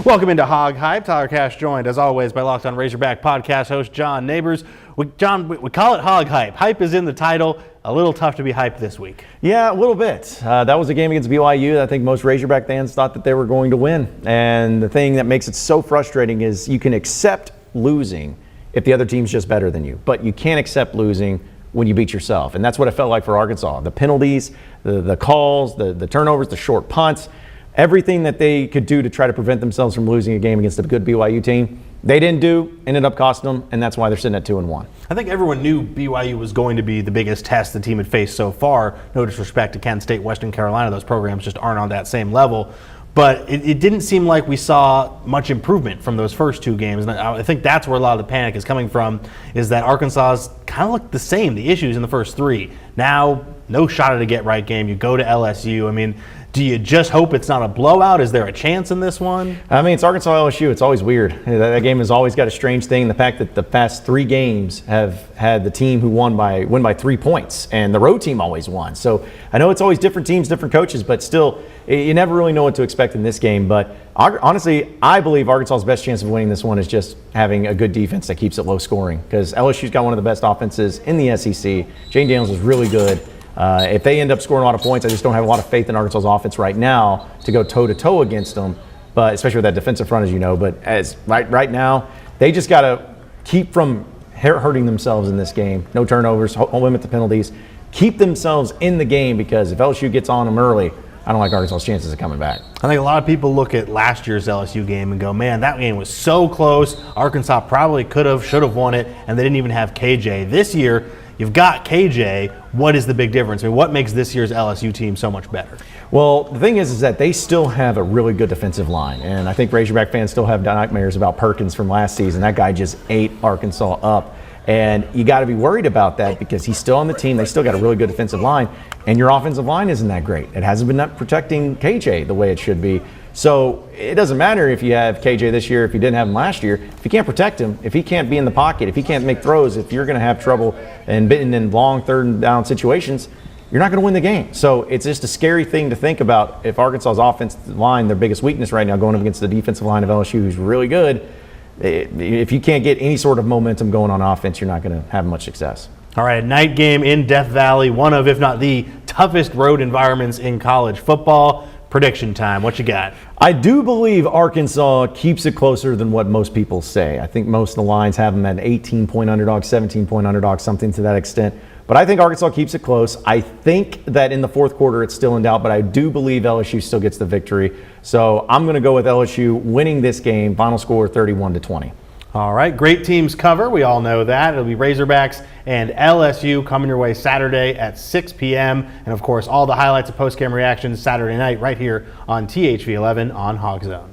Welcome into HogHype. Tyler Cash joined, as always, by Locked On Razorback podcast host John Nabors. We call it HogHype. Hype is in the title. A little tough to be hyped this week. Yeah, a little bit. That was a game against BYU that I think most Razorback fans thought that they were going to win. And the thing that makes it so frustrating is you can accept losing if the other team's just better than you. But you can't accept losing when you beat yourself. And that's what it felt like for Arkansas. The penalties, the calls, the turnovers, the short punts, everything that they could do to try to prevent themselves from losing a game against a good BYU team, they didn't do, ended up costing them, and that's why they're sitting at 2-1. I think everyone knew BYU was going to be the biggest test the team had faced so far. No disrespect to Kent State, Western Carolina. Those programs just aren't on that same level. But it didn't seem like we saw much improvement from those first two games. And I think that's where a lot of the panic is coming from, is that Arkansas's kind of looked the same, the issues in the first three. Now, no shot at a get-right game. You go to LSU. I mean, do you just hope it's not a blowout? Is there a chance in this one? I mean, it's Arkansas LSU. It's always weird. That game has always got a strange thing. The fact that the past three games have had the team who win by 3 points, and the road team always won. So I know it's always different teams, different coaches, but still, you never really know what to expect in this game. But honestly, I believe Arkansas's best chance of winning this one is just having a good defense that keeps it low scoring, because LSU's got one of the best offenses in the SEC. Jane Daniels is really good. If they end up scoring a lot of points, I just don't have a lot of faith in Arkansas's offense right now to go toe-to-toe against them, but especially with that defensive front, as you know. But as right now, they just got to keep from hurting themselves in this game. No turnovers, limit the penalties. Keep themselves in the game, because if LSU gets on them early, I don't like Arkansas's chances of coming back. I think a lot of people look at last year's LSU game and go, man, that game was so close. Arkansas probably could have, should have won it, and they didn't even have KJ. This year, you've got KJ. What is the big difference? I mean, what makes this year's LSU team so much better? Well, the thing is that they still have a really good defensive line. And I think Razorback fans still have nightmares about Perkins from last season. That guy just ate Arkansas up. And you got to be worried about that, because he's still on the team. They still got a really good defensive line. And your offensive line isn't that great. It hasn't been protecting KJ the way it should be. So it doesn't matter if you have KJ this year, if you didn't have him last year. If you can't protect him, if he can't be in the pocket, if he can't make throws, if you're going to have trouble and bitten in long third and down situations, you're not going to win the game. So it's just a scary thing to think about. If Arkansas's offensive line, their biggest weakness right now, going up against the defensive line of LSU, who's really good, if you can't get any sort of momentum going on offense, you're not going to have much success. All right, a night game in Death Valley, one of, if not the toughest road environments in college football. Prediction time. What you got? I do believe Arkansas keeps it closer than what most people say. I think most of the lines have them at 18-point underdog, 17-point underdog, something to that extent. But I think Arkansas keeps it close. I think that in the fourth quarter it's still in doubt, but I do believe LSU still gets the victory. So I'm going to go with LSU winning this game. Final score 31-20. All right, great teams cover. We all know that. It'll be Razorbacks and LSU coming your way Saturday at 6 p.m. And, of course, all the highlights of post-game reactions Saturday night right here on THV 11 on Hog Zone.